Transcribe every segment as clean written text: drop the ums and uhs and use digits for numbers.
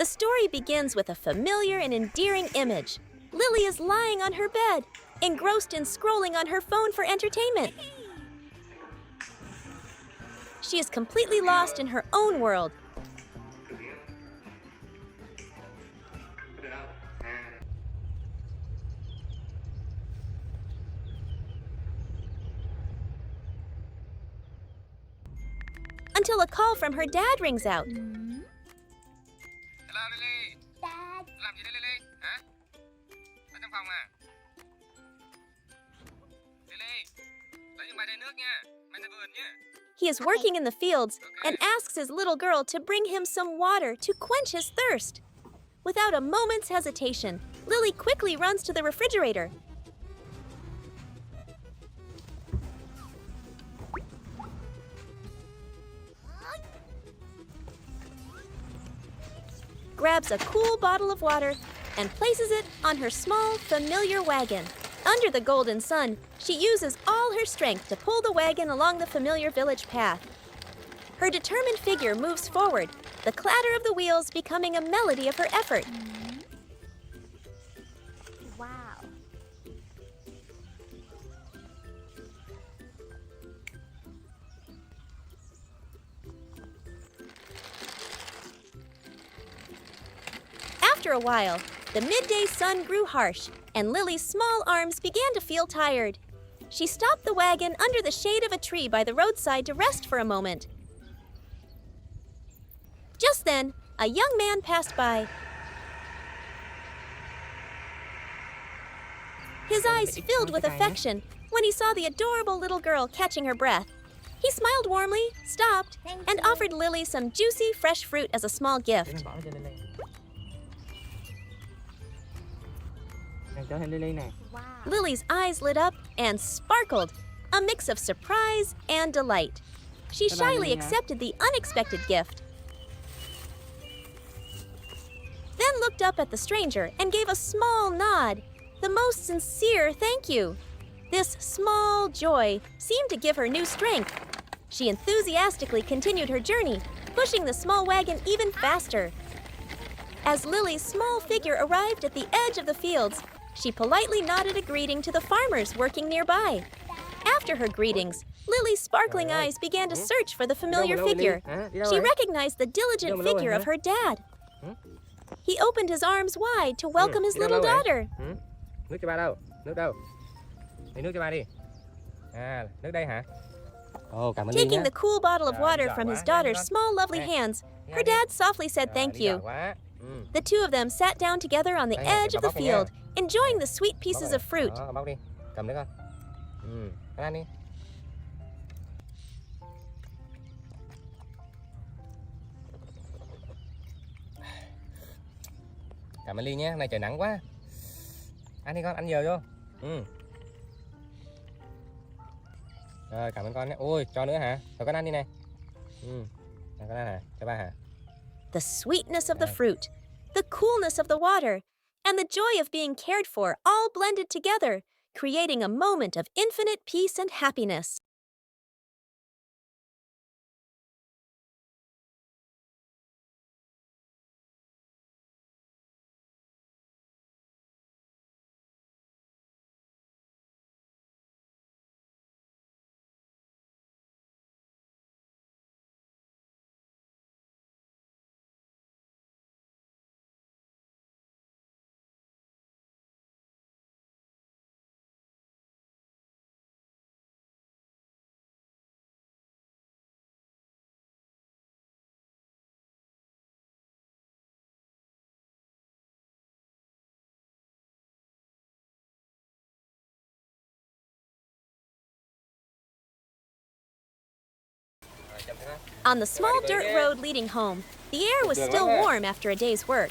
The story begins with a familiar and endearing image. Lily is lying on her bed, engrossed in scrolling on her phone for entertainment. She is completely lost in her own world. Until a call from her dad rings out. Hello, Lily. Dad. Làm gì đấy, Lily? Hả? Ở trong phòng à? Lily, lấy giùm ba chai nước nha. Mang ra vườn nhé. He is working in the fields and asks his little girl to bring him some water to quench his thirst. Without a moment's hesitation, Lily quickly runs to the refrigerator. Grabs a cool bottle of water and places it on her small, familiar wagon. Under the golden sun, she uses all her strength to pull the wagon along the familiar village path. Her determined figure moves forward, the clatter of the wheels becoming a melody of her effort. Wow. After a while, the midday sun grew harsh, and Lily's small arms began to feel tired. She stopped the wagon under the shade of a tree by the roadside to rest for a moment. Just then, a young man passed by. His eyes filled with affection when he saw the adorable little girl catching her breath. He smiled warmly, stopped, and offered Lily some juicy, fresh fruit as a small gift. Cho thêm Lily nè. Wow. Lily's eyes lit up and sparkled, a mix of surprise and delight. She shyly accepted the unexpected gift, then looked up at the stranger and gave a small nod, the most sincere thank you. This small joy seemed to give her new strength. She enthusiastically continued her journey, pushing the small wagon even faster. As Lily's small figure arrived at the edge of the fields, she politely nodded a greeting to the farmers working nearby. After her greetings, Lily's sparkling eyes began to search for the familiar figure. She recognized the diligent figure of her dad. He opened his arms wide to welcome his little daughter. Nước cho ba đâu? Nước đâu? Lấy nước cho ba đi. À, nước đây hả? Ồ, cảm ơn Linh Taking nhá. the cool bottle of water from his daughter's small, lovely hands, her dad softly said thank Đi giỏi you. quá. The two of them sat down together on the edge of the field, enjoying the sweet pieces of fruit. Đó, bóc đi. Cầm nước con. Ăn đi. Cảm ơn Ly nhé, hôm nay trời nắng quá. Ăn đi con, ăn nhiều vô. Rồi, cảm ơn con nhé. Ôi, cho nữa hả? Rồi con ăn đi này. Con ăn hả? Cho ba hả? The sweetness of the fruit, the coolness of the water, and the joy of being cared for all blended together, creating a moment of infinite peace and happiness. On the small dirt road leading home, the air was still warm after a day's work.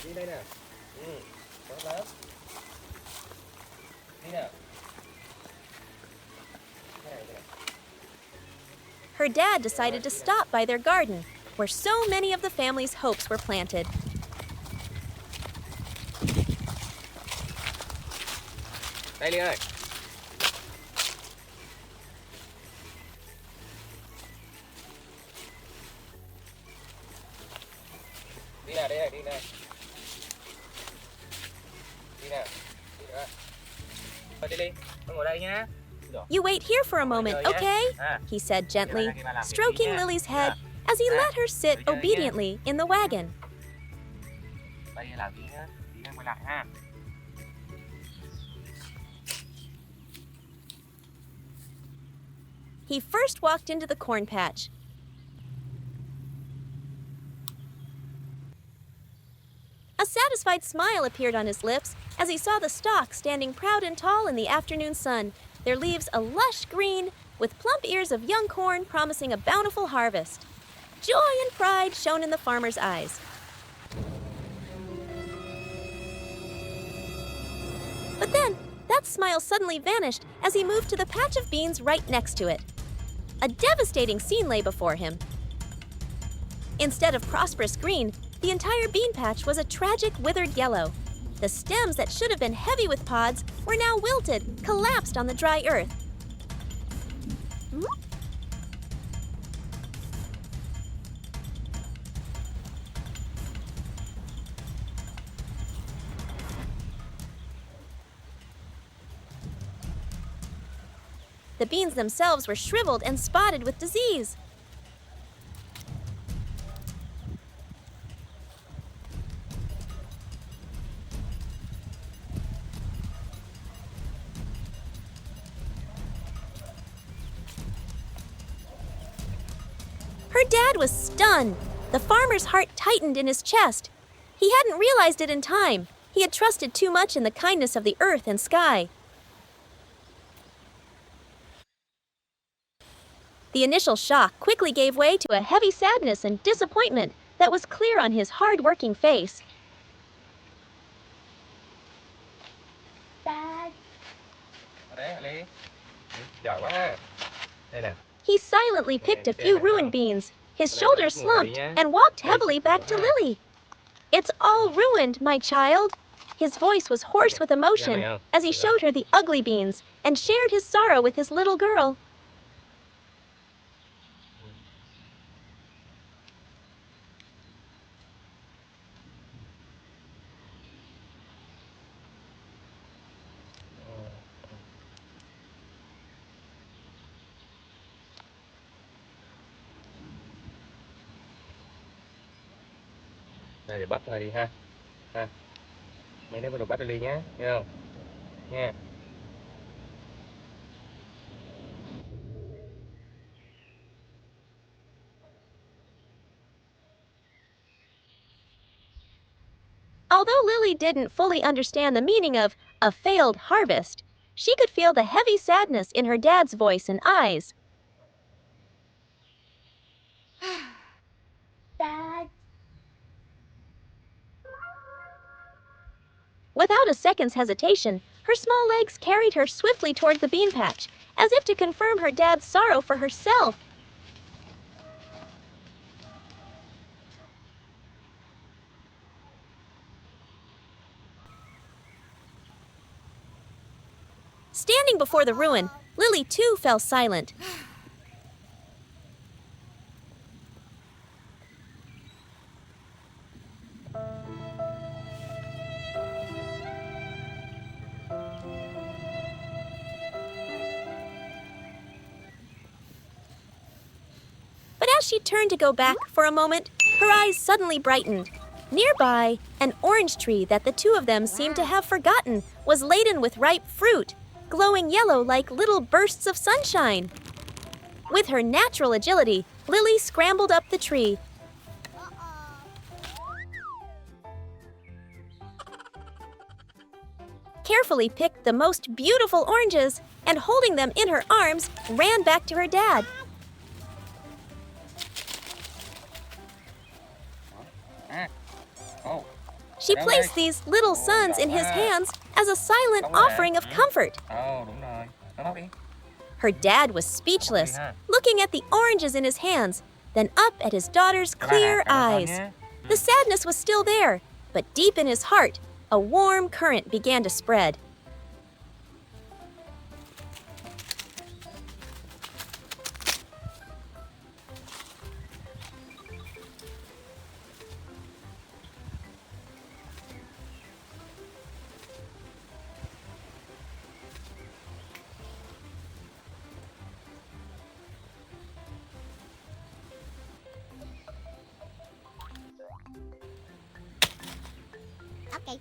Đi đây nè. Tốt lắm. Đi nào. Her dad decided to stop by their garden, where so many of the family's hopes were planted. Đây Ly ơi. Đi nào, đây này, đi nè. Đi nè. Đi nữa. Thôi đi, con ngồi đây nhá. You wait here for a moment, okay? He said gently, stroking Lily's head as he let her sit obediently in the wagon. Đây làm tí nhá. Tí nữa quay lại ha. He first walked into the corn patch. A satisfied smile appeared on his lips as he saw the stalks standing proud and tall in the afternoon sun, their leaves a lush green, with plump ears of young corn promising a bountiful harvest. Joy and pride shone in the farmer's eyes. But then, that smile suddenly vanished as he moved to the patch of beans right next to it. A devastating scene lay before him. Instead of prosperous green, the entire bean patch was a tragic withered yellow. The stems that should have been heavy with pods were now wilted, collapsed on the dry earth. The beans themselves were shriveled and spotted with disease. Her dad was stunned. The farmer's heart tightened in his chest. He hadn't realized it in time. He had trusted too much in the kindness of the earth and sky. The initial shock quickly gave way to a heavy sadness and disappointment that was clear on his hard-working face. Dad. Giỏi quá ha. Đây nè. He silently picked a few ruined beans. His shoulders slumped and walked heavily back to Lily. "It's all ruined, my child." His voice was hoarse with emotion as he showed her the ugly beans and shared his sorrow with his little girl. Đây để bắt ra đi ha. Ha. Mấy đứa bắt đầu bắt đi nhá, nghe không? Nha. Although Lily didn't fully understand the meaning of a failed harvest, she could feel the heavy sadness in her dad's voice and eyes. Dad. Without a second's hesitation, her small legs carried her swiftly toward the bean patch, as if to confirm her dad's sorrow for herself. Standing before the ruin, Lily too fell silent. But as she turned to go back for a moment, her eyes suddenly brightened. Nearby, an orange tree that the two of them seemed to have forgotten was laden with ripe fruit, glowing yellow like little bursts of sunshine. With her natural agility, Lily scrambled up the tree. Carefully picked the most beautiful oranges and, holding them in her arms, ran back to her dad. She placed these little suns in his hands as a silent offering of comfort. Her dad was speechless, looking at the oranges in his hands, then up at his daughter's clear eyes. The sadness was still there, but deep in his heart, a warm current began to spread. Okay.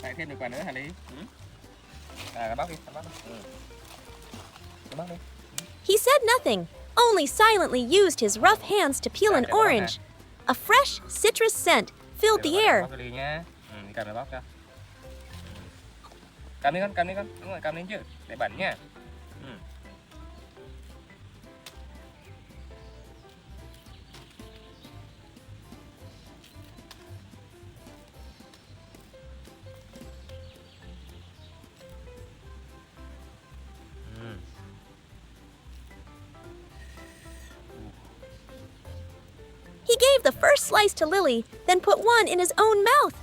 Lại thêm được quả nữa hả Lý? Cái bóc đi, cái bóc đi. Cái bóc đi. He said nothing, only silently used his rough hands to peel an orange. A fresh citrus scent filled the air. Bóc cho Lý nhá. Cầm cái bóc cho. Cầm đi con. Đúng rồi, cầm lên chứ. Để bẩn nha. He gave the first slice to Lily, then put one in his own mouth.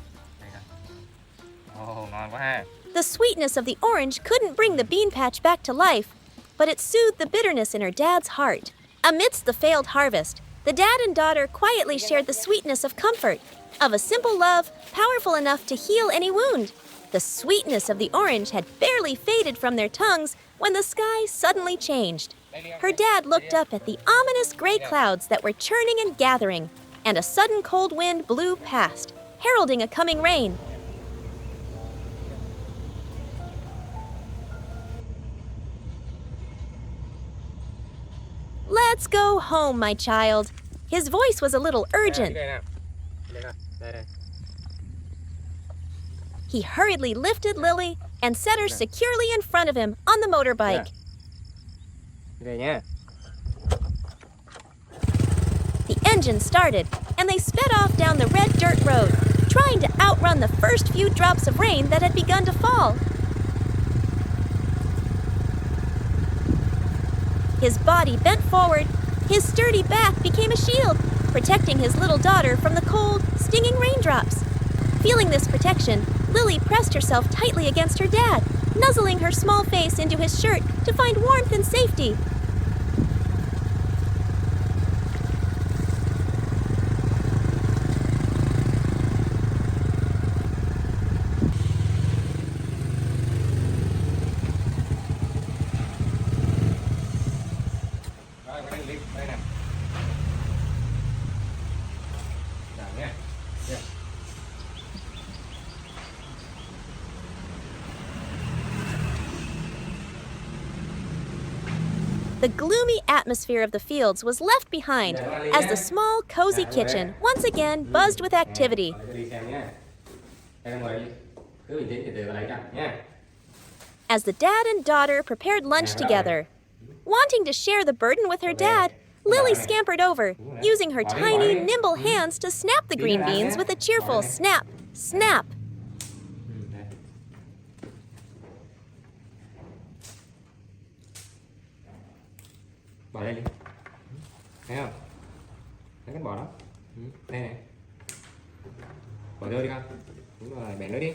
Ồ, ngon quá ha. The sweetness of the orange couldn't bring the bean patch back to life, but it soothed the bitterness in her dad's heart. Amidst the failed harvest, the dad and daughter quietly shared the sweetness of comfort, of a simple love powerful enough to heal any wound. The sweetness of the orange had barely faded from their tongues when the sky suddenly changed. Her dad looked up at the ominous gray clouds that were churning and gathering, and a sudden cold wind blew past, heralding a coming rain. Let's go home, my child. His voice was a little urgent. He hurriedly lifted Lily and set her securely in front of him on the motorbike. Về nha. The engine started, and they sped off down the red dirt road, trying to outrun the first few drops of rain that had begun to fall. His body bent forward, his sturdy back became a shield, protecting his little daughter from the cold, stinging raindrops. Feeling this protection, Lily pressed herself tightly against her dad, nuzzling her small face into his shirt to find warmth and safety. The gloomy atmosphere of the fields was left behind as the small, cozy kitchen once again buzzed with activity. As the dad and daughter prepared lunch together. Wanting to share the burden with her dad, Lily scampered over, using her tiny, nimble hands to snap the green beans with a cheerful snap, snap. Bỏ đây đi. Thấy không? Thấy cái bỏ đó. Đây này. Bỏ rơi đi con. Đúng rồi, bẻ nữa đi.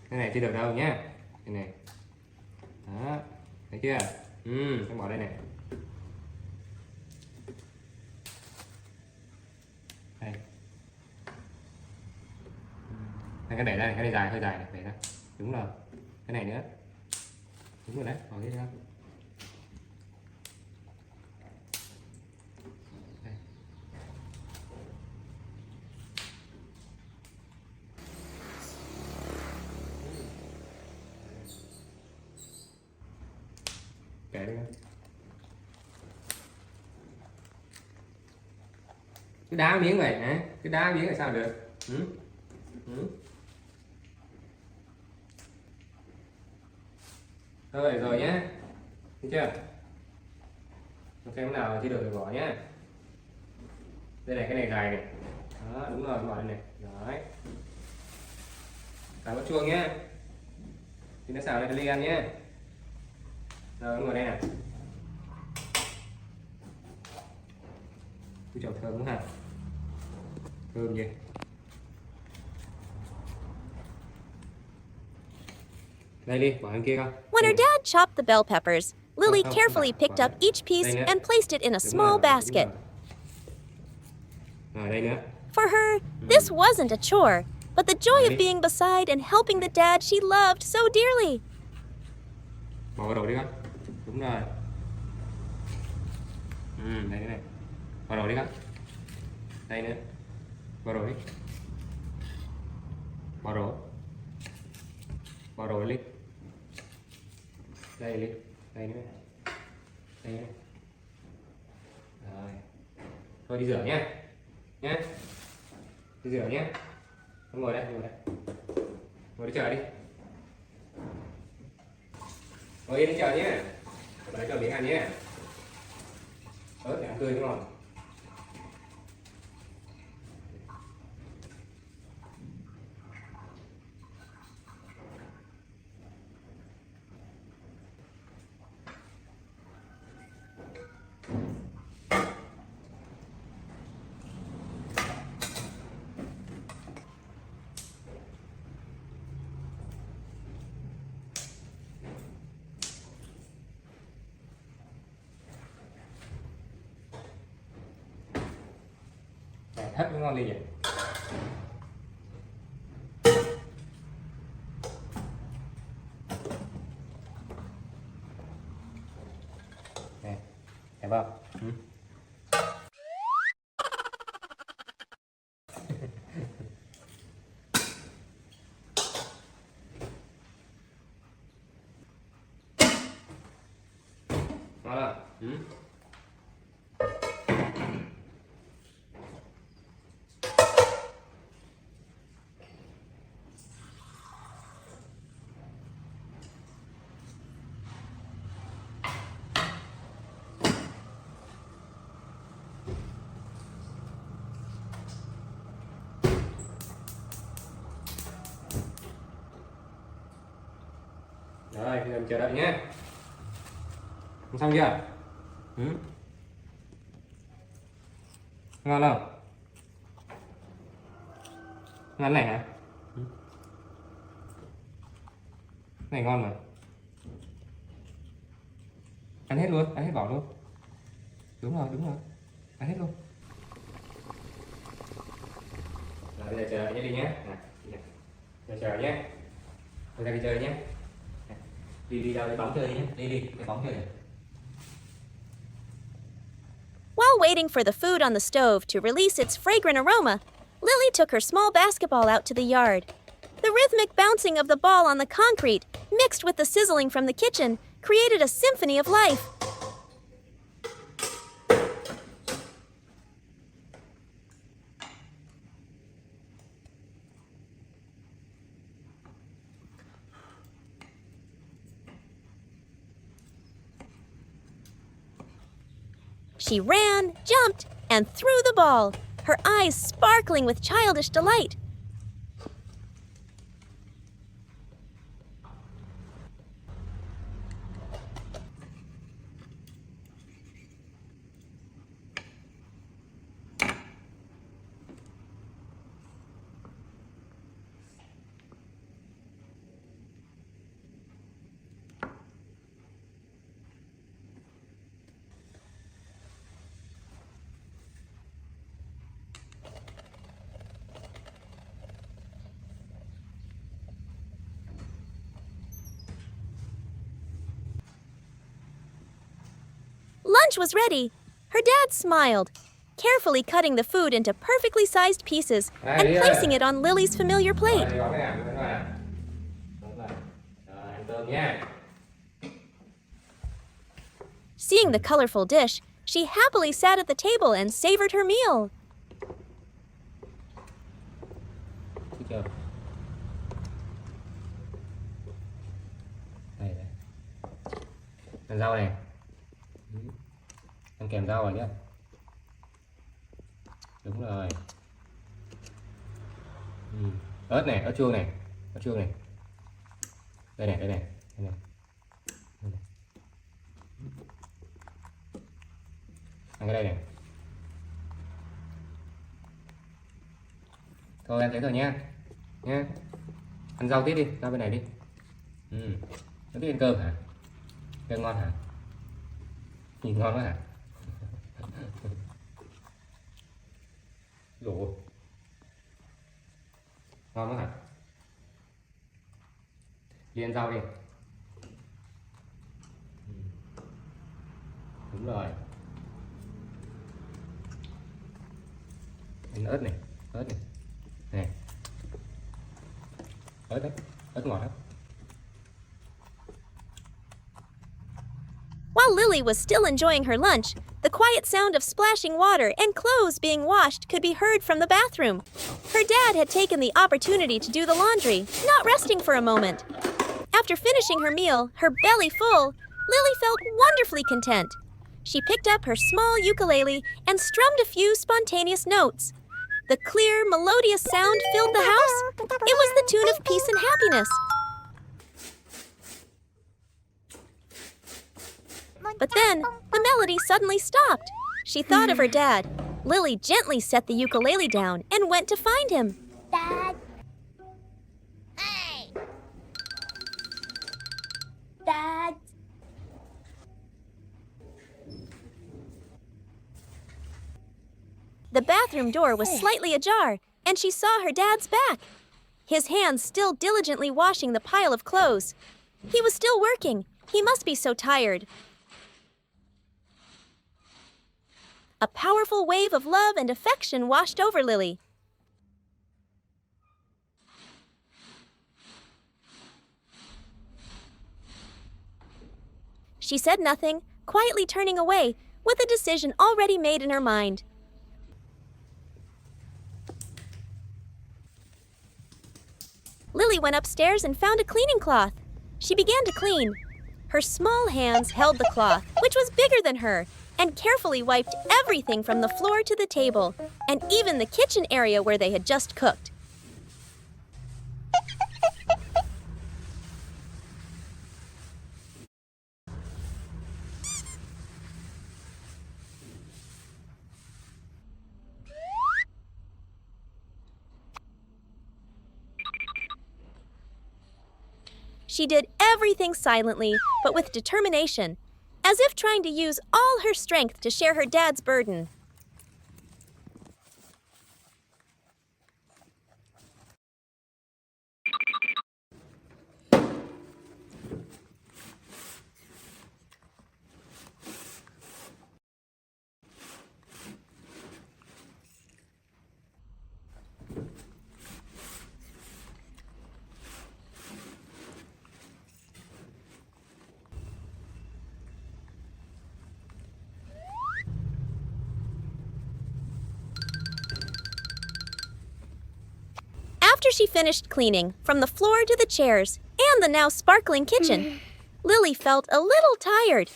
Cái này chưa được đâu nhá. Cái này. Đó. Thấy chưa? Cái bỏ đây này. Đây. Cái để đây, cái này dài, hơi dài này, để ra. Đúng rồi. Cái này nữa. Đúng rồi đấy, bỏ cái ra. Đây. Kệ đi. Cứ đá miếng vậy hả? Cứ đá miếng là sao được? Thôi được rồi nhé. Thấy chưa? Ok, cái nào chưa được thì bỏ nhé. Đây này, cái này dài này. Đó, đúng rồi, bỏ đây này. Đấy. Cắn vào chuông nhé. Thì nó xào lên ly ăn nhé. Rồi, ngồi đây này. Cứ chậu thơm cũng hả? Thơm gì? When her dad chopped the bell peppers, Lily carefully picked up each piece and placed it in a small basket. Rồi đây nữa. For her, this wasn't a chore, but the joy of being beside and helping the dad she loved so dearly. Bỏ vào đầu đi con. Đúng rồi. Đây này. Vào đầu đi con. Đây nữa. Vào đầu đi. Vào đầu. Vào đầu đi. Đây đi. Đây nữa. Đây nữa. Rồi. Thôi đi rửa nhé. Nhé. Đi rửa nhé. Ngồi đây, ngồi đây. Ngồi đi chờ đi. Ngồi yên đi chờ nhé. Lấy cho miếng ăn nhé. Ớt để ăn tươi đúng không? Hết mới ngon đi vậy. Nè, đẹp không? Ngon không? Rồi, bây giờ mình chờ đợi nhé. Xong chưa? Ngon không? Ngon này hả? Này ngon mà. Ăn hết luôn, ăn hết vỏ luôn. Đúng rồi, đúng rồi. Ăn hết luôn. Rồi, bây giờ chờ nhé đi nhé. Giờ chờ nhé. Bây giờ đi chơi nhé. Đi đâu, đi bóng chơi nhé. Đi, cái bóng chơi này. While waiting for the food on the stove to release its fragrant aroma, Lily took her small basketball out to the yard. The rhythmic bouncing of the ball on the concrete, mixed with the sizzling from the kitchen, created a symphony of life. She ran, jumped, and threw the ball, her eyes sparkling with childish delight. Lunch was ready. Her dad smiled, carefully cutting the food into perfectly sized pieces and placing it on Lily's familiar plate. Seeing the colorful dish, she happily sat at the table and savored her meal. Ăn rau này. Ăn kèm rau rồi nhé. Đúng rồi. Ớt này, ớt chuông này. Ớt chuông này. Đây này, đây này. Đây này. Đây này. Ăn cái đây này. Thôi ăn thế rồi nha. Nha. Ăn rau tiếp đi, rau bên này đi. Nó biết ăn cơm hả? Cơm ngon hả? Nhìn ngon quá hả? tủ. Ngon quá hả? Đi ăn rau đi. Đúng rồi. Ăn ớt này, ớt này. Nè. Ớt đấy, ớt ngọt lắm. While Lily was still enjoying her lunch, the quiet sound of splashing water and clothes being washed could be heard from the bathroom. Her dad had taken the opportunity to do the laundry, not resting for a moment. After finishing her meal, her belly full, Lily felt wonderfully content. She picked up her small ukulele and strummed a few spontaneous notes. The clear, melodious sound filled the house. It was the tune of peace and happiness. But then, the melody suddenly stopped. She thought of her dad. Lily gently set the ukulele down and went to find him. Dad. Hey. Dad. The bathroom door was slightly ajar, and she saw her dad's back. His hands still diligently washing the pile of clothes. He was still working. He must be so tired. A powerful wave of love and affection washed over Lily. She said nothing, quietly turning away, with a decision already made in her mind. Lily went upstairs and found a cleaning cloth. She began to clean. Her small hands held the cloth, which was bigger than her, and carefully wiped everything from the floor to the table, and even the kitchen area where they had just cooked. She did everything silently, but with determination, as if trying to use all her strength to share her dad's burden. After she finished cleaning, from the floor to the chairs and the now sparkling kitchen, Lily felt a little tired.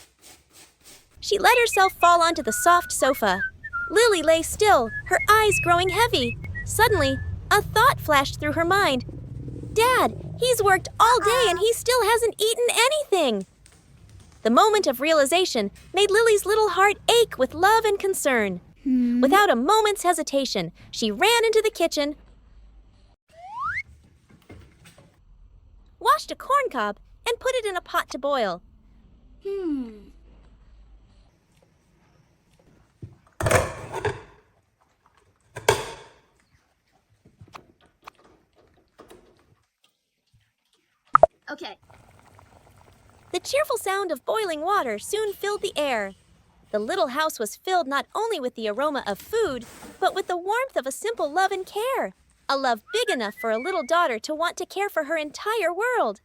She let herself fall onto the soft sofa. Lily lay still, her eyes growing heavy. Suddenly, a thought flashed through her mind. Dad, he's worked all day and he still hasn't eaten anything. The moment of realization made Lily's little heart ache with love and concern. Without a moment's hesitation, she ran into the kitchen, washed a corn cob, and put it in a pot to boil. Okay. The cheerful sound of boiling water soon filled the air. The little house was filled not only with the aroma of food, but with the warmth of a simple love and care. A love big enough for a little daughter to want to care for her entire world.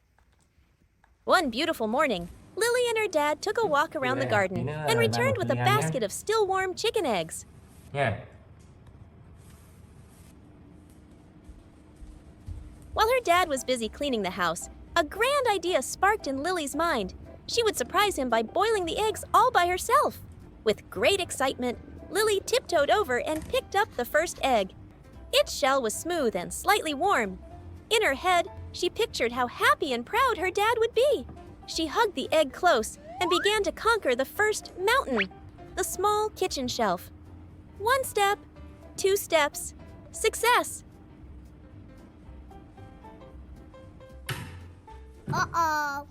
One beautiful morning, Lily and her dad took a walk around the garden and returned with a basket of still warm chicken eggs. Nha. While her dad was busy cleaning the house, a grand idea sparked in Lily's mind. She would surprise him by boiling the eggs all by herself. With great excitement, Lily tiptoed over and picked up the first egg. Its shell was smooth and slightly warm. In her head, she pictured how happy and proud her dad would be. She hugged the egg close and began to conquer the first mountain, the small kitchen shelf. 1 step, 2 steps, success! Uh-oh.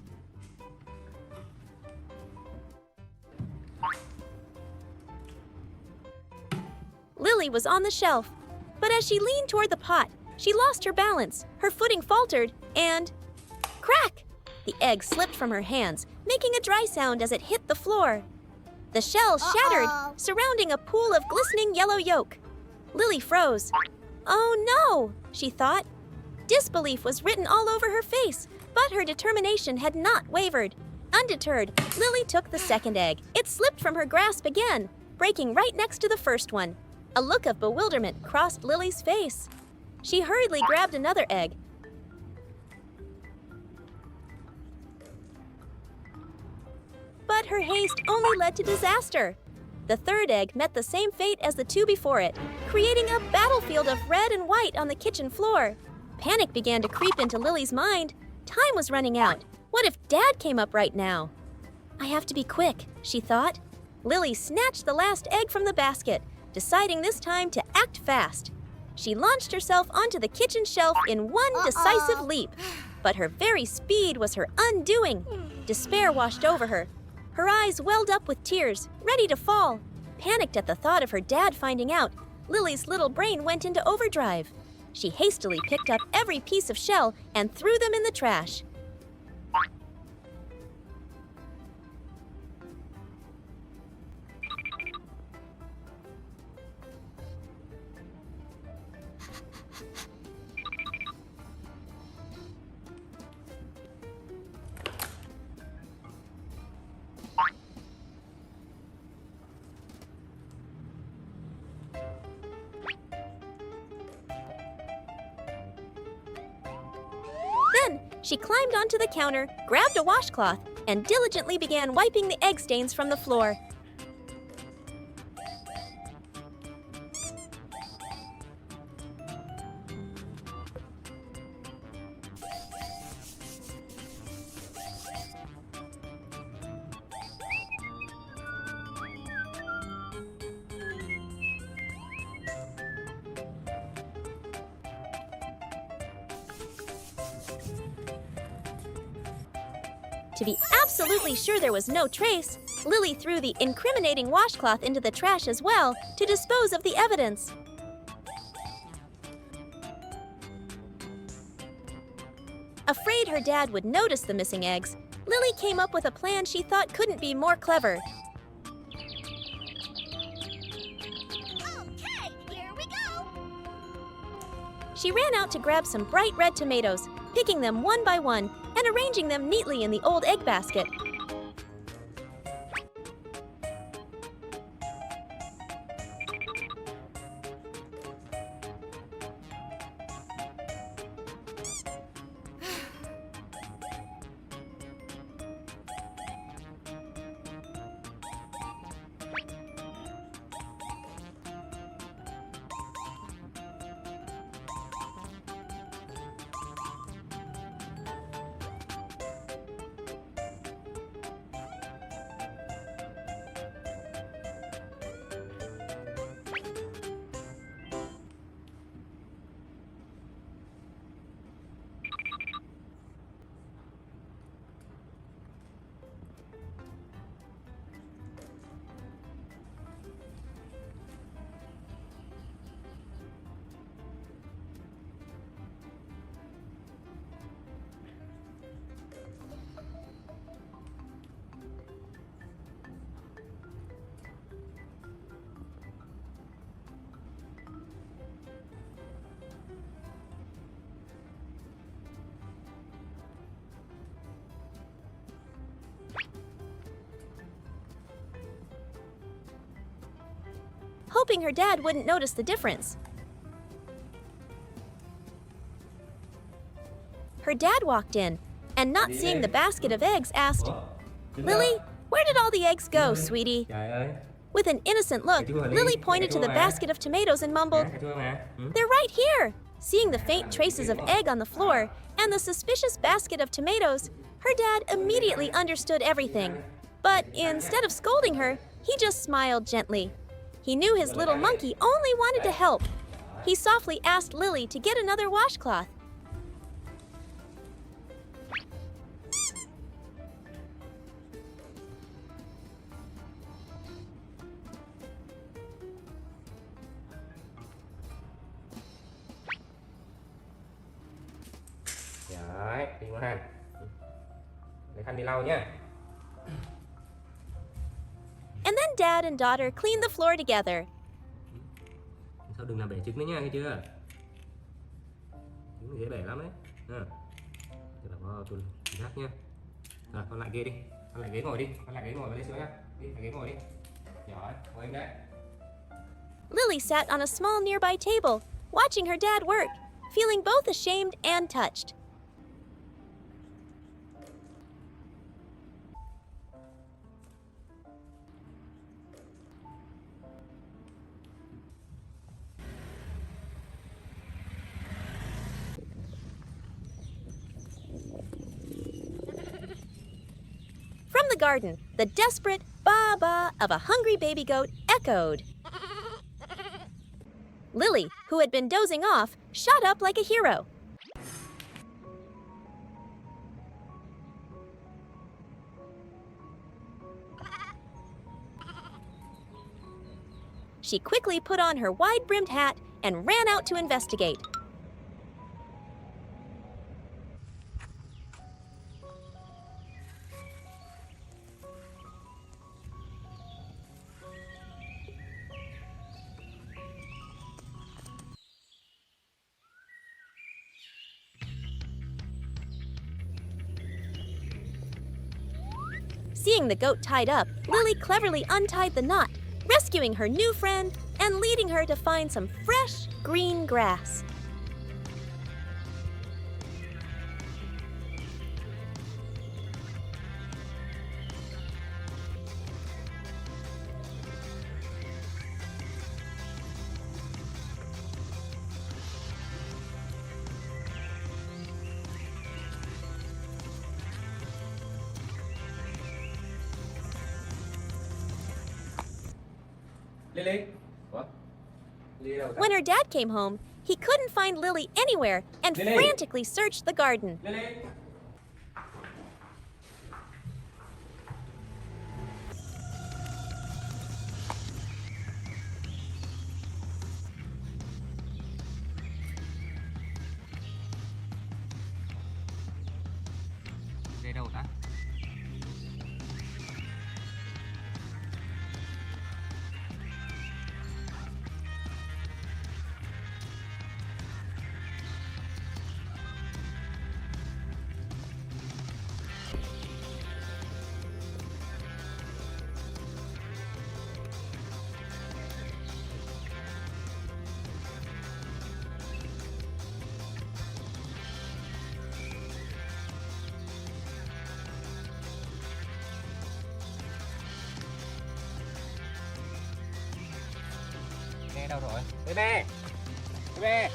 Lily was on the shelf. But as she leaned toward the pot, she lost her balance, her footing faltered, and crack! The egg slipped from her hands, making a dry sound as it hit the floor. The shell shattered, surrounding a pool of glistening yellow yolk. Lily froze. Oh no, she thought. Disbelief was written all over her face, but her determination had not wavered. Undeterred, Lily took the second egg. It slipped from her grasp again, breaking right next to the first one. A look of bewilderment crossed Lily's face. She hurriedly grabbed another egg. But her haste only led to disaster. The third egg met the same fate as the two before it, creating a battlefield of red and white on the kitchen floor. Panic began to creep into Lily's mind. Time was running out. What if Dad came up right now? I have to be quick, she thought. Lily snatched the last egg from the basket, deciding this time to act fast. She launched herself onto the kitchen shelf in one decisive leap. But her very speed was her undoing. Despair washed over her. Her eyes welled up with tears, ready to fall. Panicked at the thought of her dad finding out, Lily's little brain went into overdrive. She hastily picked up every piece of shell and threw them in the trash. Then, she climbed onto the counter, grabbed a washcloth, and diligently began wiping the egg stains from the floor. To be absolutely sure there was no trace, Lily threw the incriminating washcloth into the trash as well to dispose of the evidence. Afraid her dad would notice the missing eggs, Lily came up with a plan she thought couldn't be more clever. Okay, here we go. She ran out to grab some bright red tomatoes, picking them one by one and arranging them neatly in the old egg basket. Hoping her dad wouldn't notice the difference. Her dad walked in, and not seeing the basket of eggs, asked, "Lily, where did all the eggs go, sweetie?" Trời ơi, With an innocent look, Lily pointed to the basket of tomatoes and mumbled, cái chua mà. Ừ. "They're right here!" Seeing the faint traces of egg on the floor and the suspicious basket of tomatoes, her dad immediately understood everything. But instead of scolding her, he just smiled gently. He knew his little monkey only wanted to help. He softly asked Lily to get another washcloth. xuống hàn. Lấy khăn đi lau nhé. And then Dad and daughter cleaned the floor together. Sao đừng làm bể trứng nữa nha, nghe chưa? Trứng dễ bể lắm đấy. Để bảo tôi rác nhá. Rồi con lại ghế đi, con lại ghế ngồi đi, con lại ghế ngồi vào đây xuống nhá. Đi, lại ghế ngồi đi. Giỏi, ngồi em đấy. Lily sat on a small nearby table, watching her dad work, feeling both ashamed and touched. From the garden, the desperate ba-ba of a hungry baby goat echoed. Lily, who had been dozing off, shot up like a hero. She quickly put on her wide-brimmed hat and ran out to investigate. Seeing the goat tied up, Lily cleverly untied the knot, rescuing her new friend and leading her to find some fresh, green grass. Lily. Ủa? Lily đâu ta? When her dad came home, he couldn't find Lily anywhere and Lily! frantically searched the garden. Lily. Đây đâu ta? Bê đâu rồi? Bê bê! Bê bê!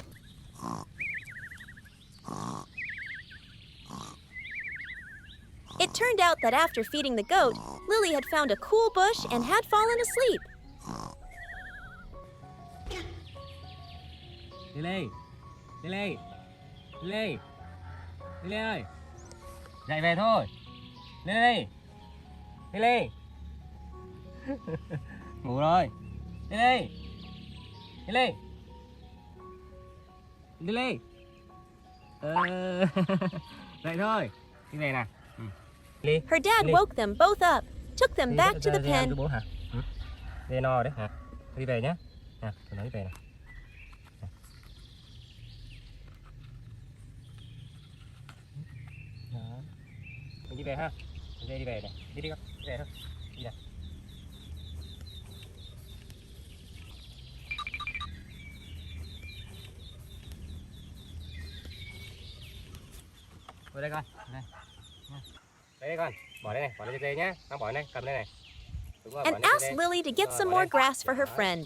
It turned out that after feeding the goat, Lily had found a cool bush and had fallen asleep. Lily! Lily! Lily! Lily ơi! Dậy về thôi! Lily! Lily! Ngủ rồi! Lily! Lily! Lily! Dậy thôi! Đi về nè! Lily! Her dad Lily! woke them both up, took them back to the pen. Bố hả? Đi no đấy hả? Đi về nhá. Nè, tôi nói đi về nè. Đó. Mình đi về ha. Mình đi về này. Đi con. Đi về thôi. Đi nào. Vào đây con. Đây. Đây con. Bỏ đây này. Bỏ đây cho dê nhá. Con bỏ đây. Cầm đây này. Đúng rồi, And bỏ đây cho asked dê. Lily to get some Bỏ more đây. grass for her Đó. friend.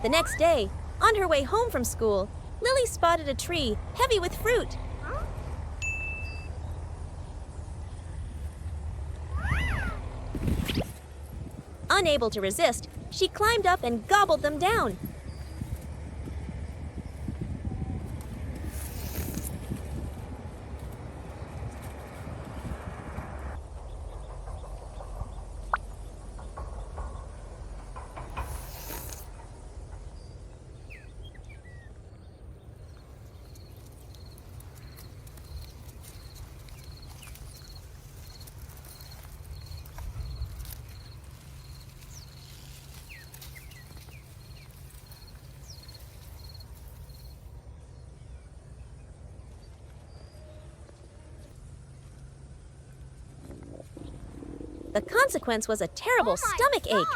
The next day, on her way home from school, Lily spotted a tree heavy with fruit. Unable to resist, she climbed up and gobbled them down. The consequence was a terrible stomach ache.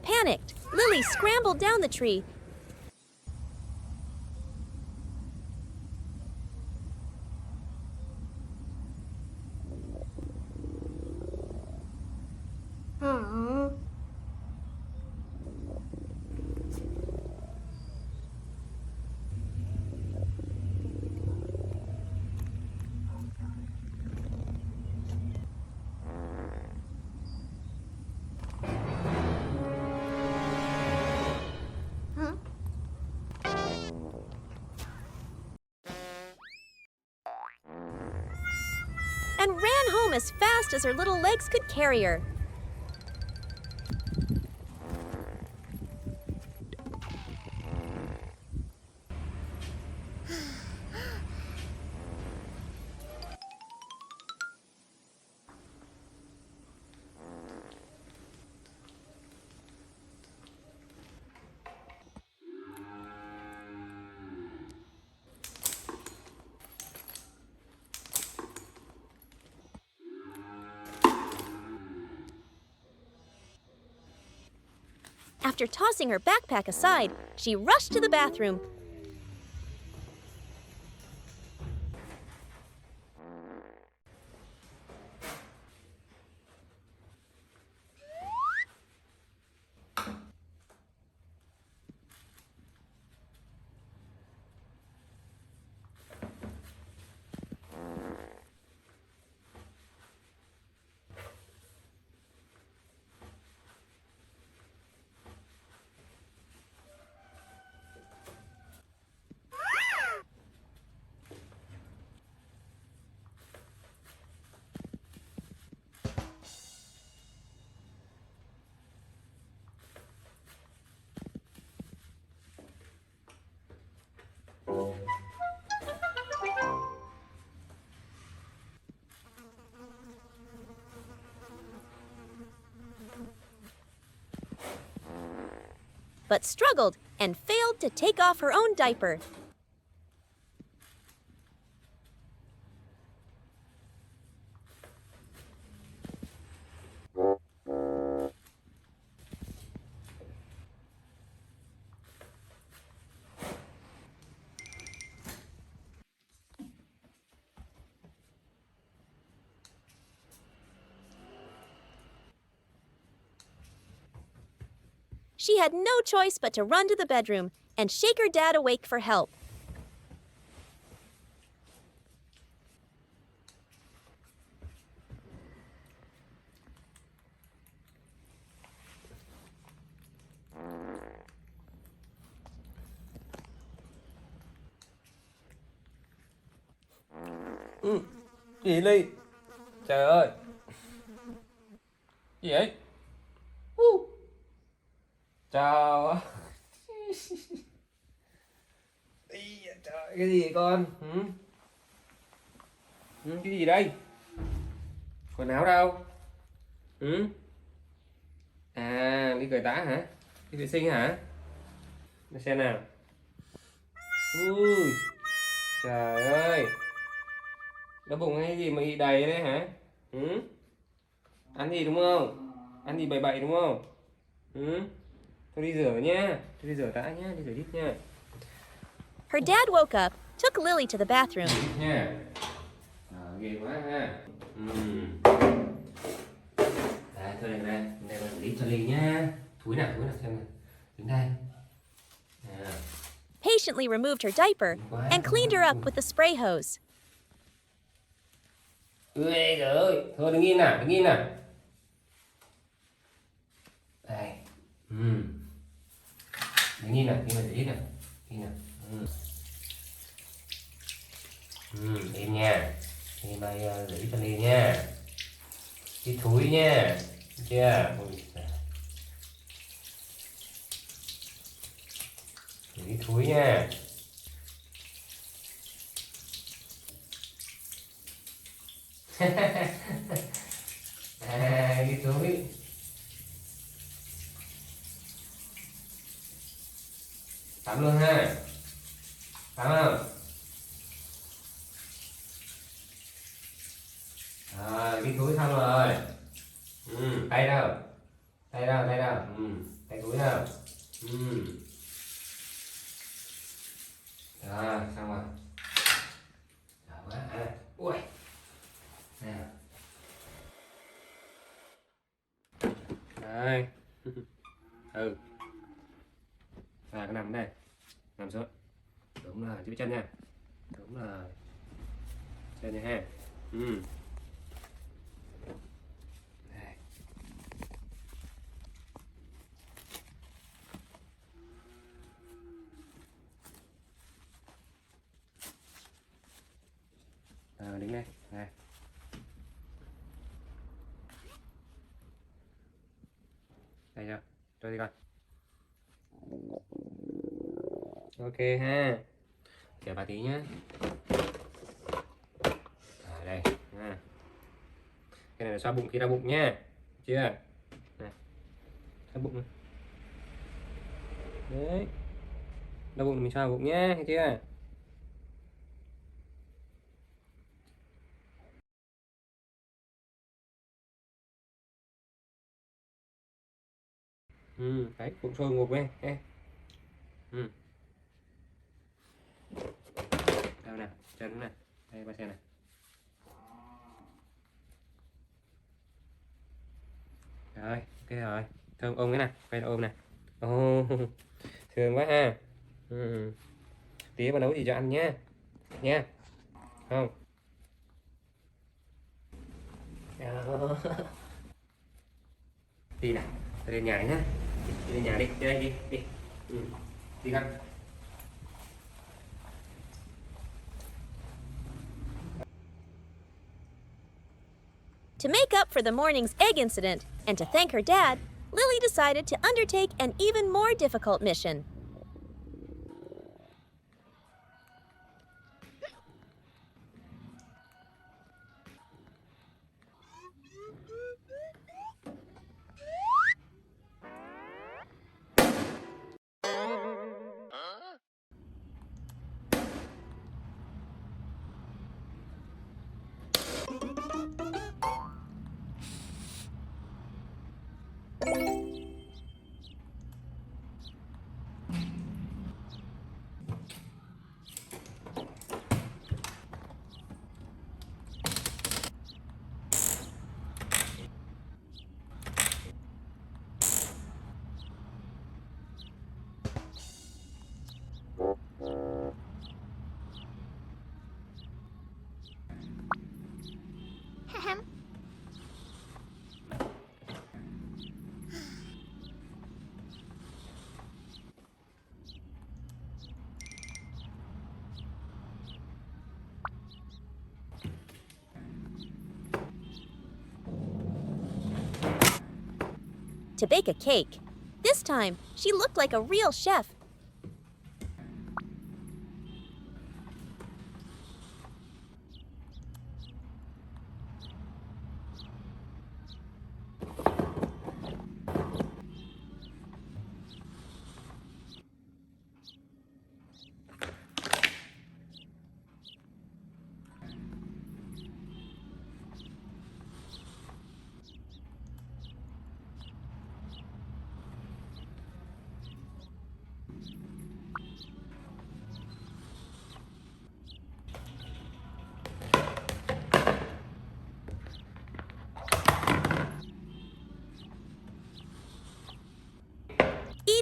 Panicked, Lily scrambled down the tree. And ran home as fast as her little legs could carry her. After tossing her backpack aside, she rushed to the bathroom. But struggled and failed to take off her own diaper. She had no choice but to run to the bedroom and shake her dad awake for help. Gì Ly? Trời ơi! Gì vậy? Chào. Ý da trời, cái gì vậy con? Cái gì đây? Quần áo đâu? À, đi cởi tã hả? Đi vệ sinh hả? Để xem nào. Ui, trời ơi, đau bụng hay gì mà ị đầy đấy hả? Ăn gì đúng không? Ăn gì bậy bậy đúng không? Thôi đi rửa nhá. Thôi đi rửa đã nhá, đi rửa đít nha. Her dad woke up, took Lily to the bathroom. Đít nha. Ghê quá ha. Đây, thôi đây này, đây là đít cho Ly nhá. Thúi nào xem nào. Đứng đây. Patiently removed her diaper and cleaned her up with the spray hose. Ui giời ơi, thôi đứng yên nào, đứng yên nào. Đây. Đứng yên nào, đi mà để đít nào. Yên nào. Im nha. Đi mày để đít cho Ly nha. Đi thúi nha. Được chưa? Đi thúi nha. Đi thúi. Tắm luôn ha. Tắm không? Rồi, đi thúi xong rồi. Tay đâu? Tay đâu? Tay đâu? Tay thúi đâu? Rồi, xong rồi. Rồi quá. Ui. Nào. Đây. Cái nằm đây. Nằm xuống. Đúng rồi, giữ chân nha. Đúng rồi. Chân nha ha. Đây. Đứng đây. Đây. Đây chưa? Cho đi con. Ok ha. Chờ bà tí nhé. Đây ha. Cái này là xoa bụng khi đau bụng nha. Chưa? Này. Xoa bụng. Đấy. Đau bụng mình xoa bụng nhé, thấy chưa? Đấy, bụng sôi ngục đây. Đâu nào, chân này. Đây ba xe này. Rồi, ok rồi. Thơm ôm cái này, quay ôm này. Thương quá ha. Tí mà nấu gì cho ăn nhé. Nha. Không. Đi nào, tôi lên nhà nhá. Đi lên nhà đi, đi đây đi. Đi con. To make up for the morning's egg incident and to thank her dad, Lily decided to undertake an even more difficult mission. To bake a cake. This time, she looked like a real chef.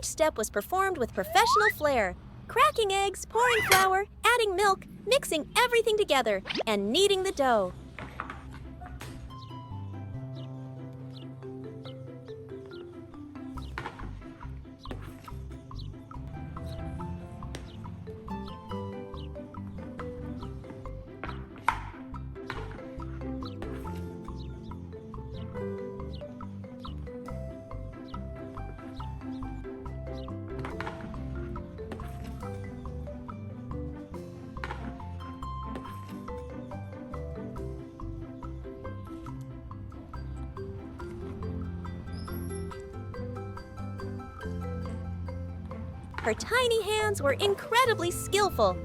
step was performed with professional flair. Cracking eggs, pouring flour, adding milk, mixing everything together, and kneading the dough. Her tiny hands were incredibly skillful.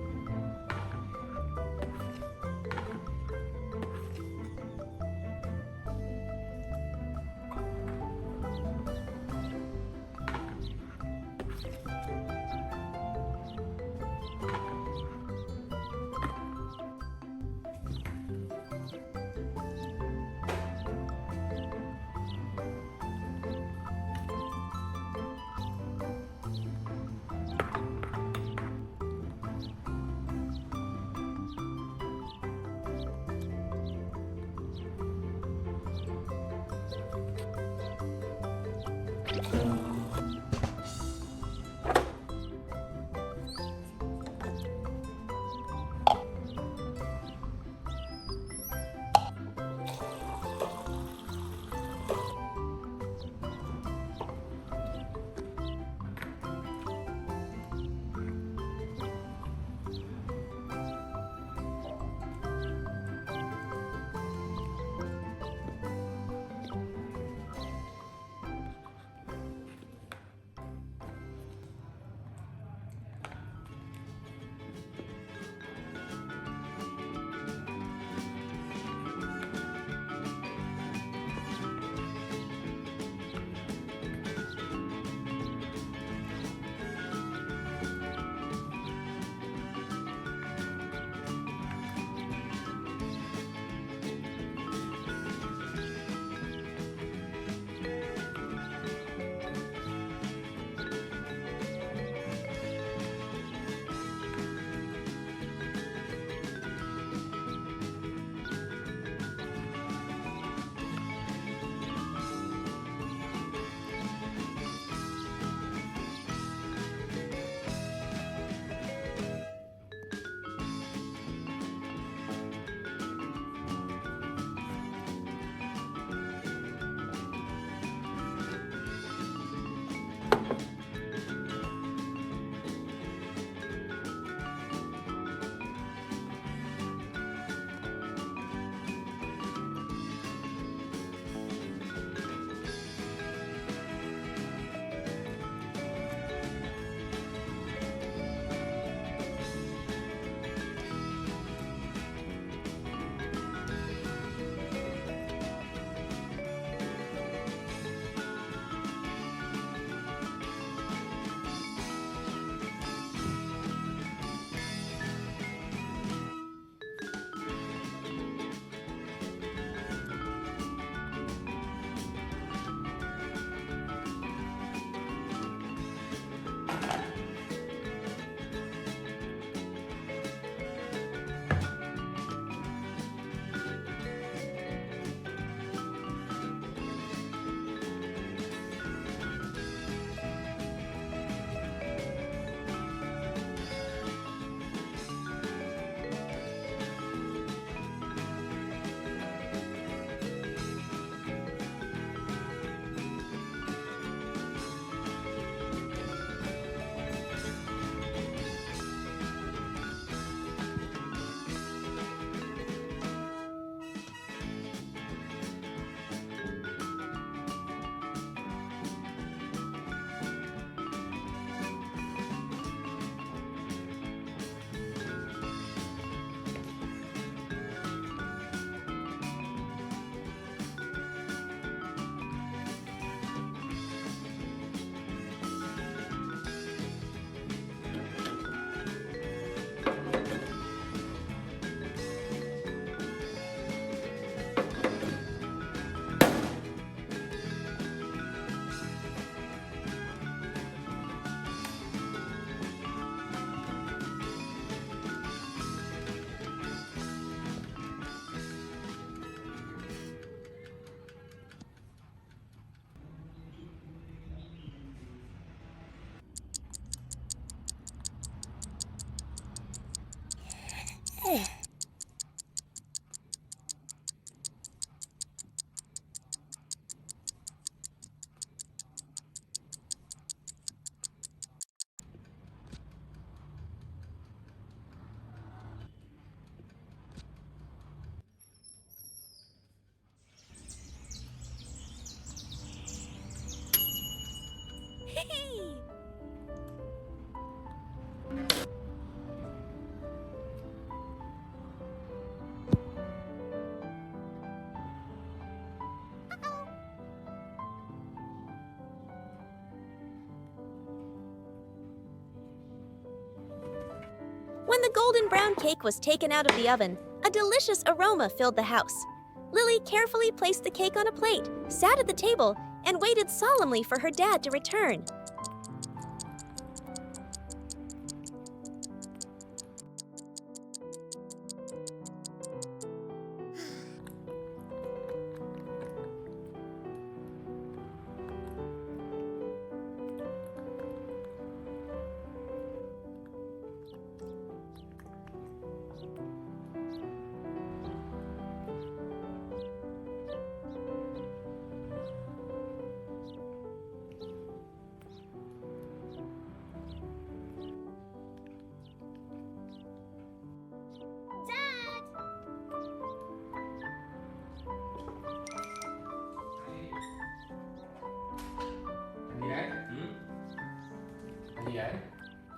When the golden brown cake was taken out of the oven, a delicious aroma filled the house. Lily carefully placed the cake on a plate, sat at the table, and waited solemnly for her dad to return.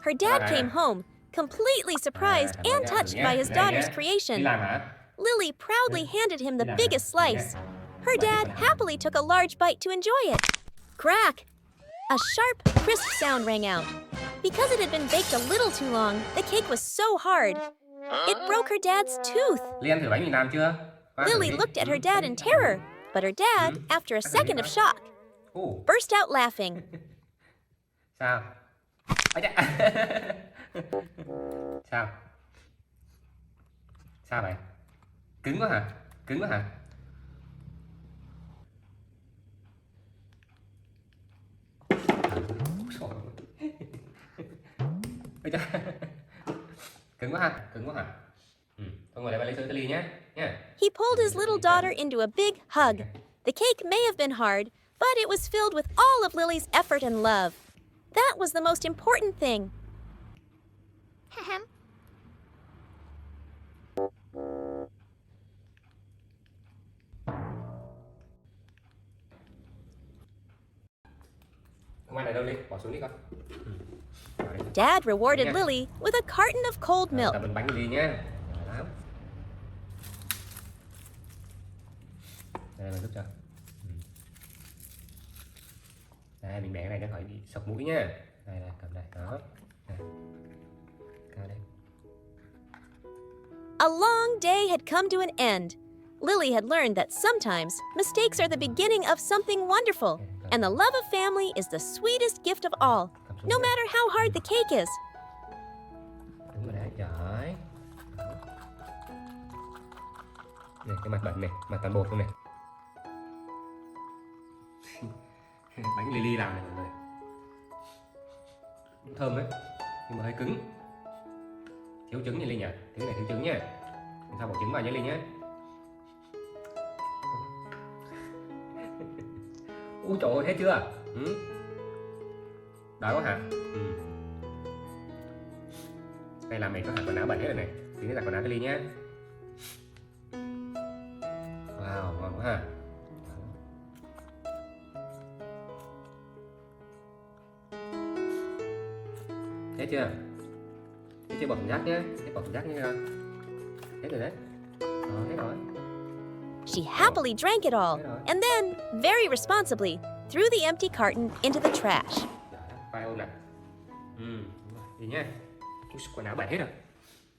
Her dad came home, completely surprised and touched by his daughter's creation. Lily proudly handed him the biggest slice. Her dad happily took a large bite to enjoy it. Crack! A sharp, crisp sound rang out. Because it had been baked a little too long, the cake was so hard. It broke her dad's tooth. Lily looked at her dad in terror, but her dad, after a second of shock, burst out laughing. Sao? Sao? Sao vậy? Cứng quá hả? Cứng quá hả? Cứng quá ha? Cứng quá hả? Thôi ngồi lại và lấy sữa cho Ly nhé. He pulled his little daughter into a big hug. The cake may have been hard, but it was filled with all of Lily's effort and love. That was the most important thing. Không ăn ở đâu Ly, bỏ xuống đi con. Dad rewarded Lily with a carton of cold milk. Cảm ơn bánh Ly nhé. Đây mình giúp cho. Đây mình bẻ cái này nó khỏi bị sọc mũi nhá. Đây này, cầm đây, đó. Đây. Cao đây. A long day had come to an end. Lily had learned that sometimes mistakes are the beginning of something wonderful, and the love of family is the sweetest gift of all, no matter how hard the cake is. Đúng rồi đấy, giỏi. Này, cái mặt bẩn này, mặt toàn bột luôn này. Bánh Lily làm này mọi người. Cũng thơm đấy, nhưng mà hơi cứng. Thiếu trứng nha Ly nhỉ, cái này thiếu trứng nha. Làm sao bỏ trứng vào nhé Ly nhé. Ui trời ơi, thấy chưa? Đói quá hả? Đây là mình có hạt quần áo bẩn hết rồi này. Tí nữa giặt quần áo cho Ly nhé. Wow, ngon quá ha. Thấy chưa? Thấy chưa, bỏ thùng rác nhé. Thấy bỏ thùng rác nhé. Hết rồi đấy. Hết rồi. She happily drank it all, and then, very responsibly, threw the empty carton into the trash. Phải ôm này. Đi nhé. Quần áo bẩn hết rồi.